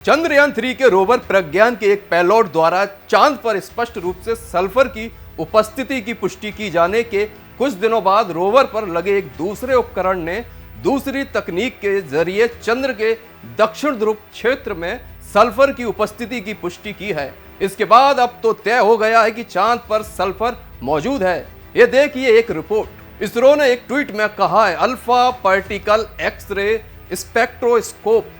चंद्रयान-3 के रोवर प्रज्ञान के एक पेलोड द्वारा चांद पर स्पष्ट रूप से सल्फर की उपस्थिति की पुष्टि की जाने के कुछ दिनों बाद रोवर पर लगे एक दूसरे उपकरण ने दूसरी तकनीक के जरिए चंद्र के दक्षिण ध्रुव क्षेत्र में सल्फर की उपस्थिति की पुष्टि की है। इसके बाद अब तो तय हो गया है कि चांद पर सल्फर मौजूद है। ये देखिए एक रिपोर्ट। इसरो ने एक ट्वीट में कहा है, alpha particle X-ray spectroscope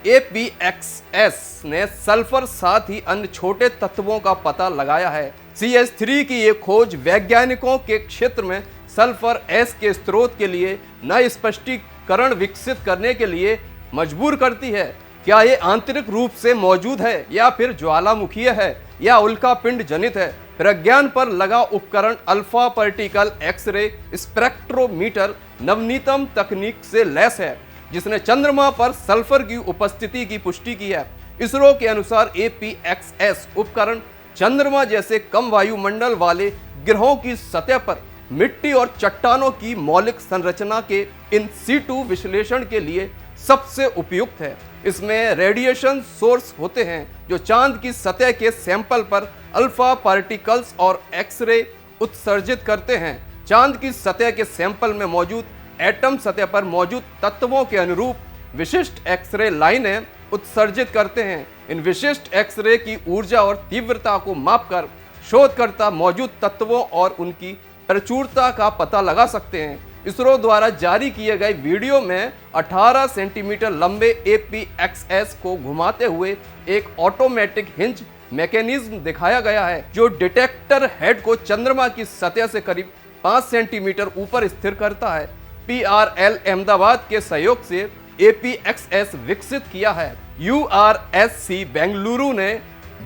APXS ने सल्फर साथ ही अन्य छोटे तत्वों का पता लगाया है। CH3 की ये खोज वैज्ञानिकों के क्षेत्र में सल्फर S के स्रोत के लिए नए स्पष्टीकरण विकसित करने के लिए मजबूर करती है। क्या ये आंतरिक रूप से मौजूद है या फिर ज्वालामुखीय है या उल्का पिंड जनित है? प्रज्ञान पर लगा उपकरण अल्फा पार्टिकल एक्स-रे स्पेक्ट्रोमीटर नवीनतम तकनीक से लैस है, जिसने चंद्रमा पर सल्फर की उपस्थिति की पुष्टि की है। इसरो के अनुसार APXS उपकरण चंद्रमा जैसे कम वायुमंडल वाले ग्रहों की सतह पर मिट्टी और चट्टानों की मौलिक संरचना के इन सीटू विश्लेषण के लिए सबसे उपयुक्त है। इसमें रेडिएशन सोर्स होते हैं जो चांद की सतह के सैंपल पर अल्फा पार्टिकल्स और एक्स-रे उत्सर्जित करते हैं। चांद की सतह के सैंपल में मौजूद एटम सतह पर मौजूद तत्वों के अनुरूप विशिष्ट एक्स-रे लाइनें उत्सर्जित करते हैं। इन विशिष्ट एक्स-रे की ऊर्जा और तीव्रता को मापकर शोधकर्ता मौजूद तत्वों और उनकी प्रचुरता का पता लगा सकते हैं। इसरो द्वारा जारी किए गए वीडियो में 18 सेंटीमीटर लंबे APXS को घुमाते हुए एक ऑटोमेटिक हिंज मैकेनिज्म दिखाया गया है, जो डिटेक्टर हेड को चंद्रमा की सतह से करीब 5 सेंटीमीटर ऊपर स्थिर करता है। PRL अहमदाबाद के सहयोग से APXS विकसित किया है। URSC बेंगलुरु ने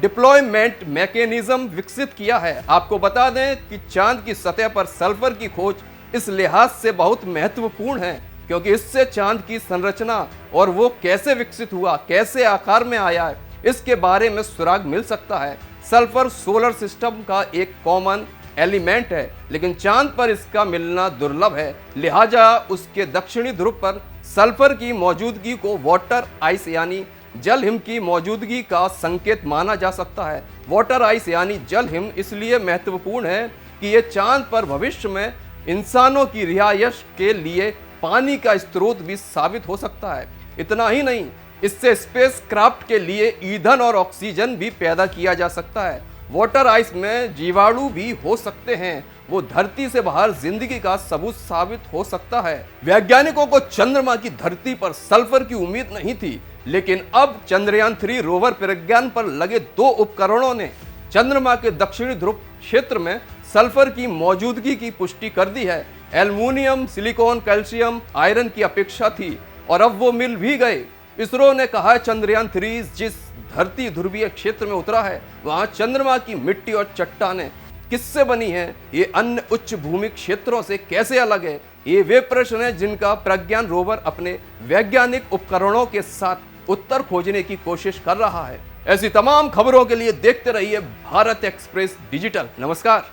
डिप्लॉयमेंट मैकेनिज्म विकसित किया है। आपको बता दें कि चांद की सतह पर सल्फर की खोज इस लिहाज से बहुत महत्वपूर्ण है क्योंकि इससे चांद की संरचना और वो कैसे विकसित हुआ, कैसे आकार में आया है, इसके बारे में सुराग मिल सकता है। सल्फर सोलर सिस्टम का एक कॉमन एलिमेंट है, लेकिन चांद पर इसका मिलना दुर्लभ है। लिहाजा उसके दक्षिणी ध्रुव पर सल्फर की मौजूदगी को वाटर आइस यानी जल हिम की मौजूदगी का संकेत माना जा सकता है। वाटर आइस यानी जल हिम इसलिए महत्वपूर्ण है कि ये चांद पर भविष्य में इंसानों की रिहायश के लिए पानी का स्रोत भी साबित हो सकता है। इतना ही नहीं, इससे स्पेस क्राफ्ट के लिए ईंधन और ऑक्सीजन भी पैदा किया जा सकता है। वाटर आइस में जीवाणु भी हो सकते हैं, वो धरती से बाहर जिंदगी का सबूत साबित हो सकता है। वैज्ञानिकों को चंद्रमा की धरती पर सल्फर की उम्मीद नहीं थी, लेकिन अब चंद्रयान-3 रोवर प्रज्ञान पर लगे 2 उपकरणों ने चंद्रमा के दक्षिणी ध्रुव क्षेत्र में सल्फर की मौजूदगी की पुष्टि कर दी है। एल्युमिनियम, सिलिकॉन, कैल्शियम, आयरन की अपेक्षा थी और अब वो मिल भी गए। इसरो ने कहा चंद्रयान-3 जिस धरती ध्रुवीय क्षेत्र में उतरा है, वहां चंद्रमा की मिट्टी और चट्टानें किससे बनी हैं, ये अन्य उच्च भूमि क्षेत्रों से कैसे अलग है, ये वे प्रश्न हैं जिनका प्रज्ञान रोवर अपने वैज्ञानिक उपकरणों के साथ उत्तर खोजने की कोशिश कर रहा है। ऐसी तमाम खबरों के लिए देखते रहिए भारत एक्सप्रेस डिजिटल। नमस्कार।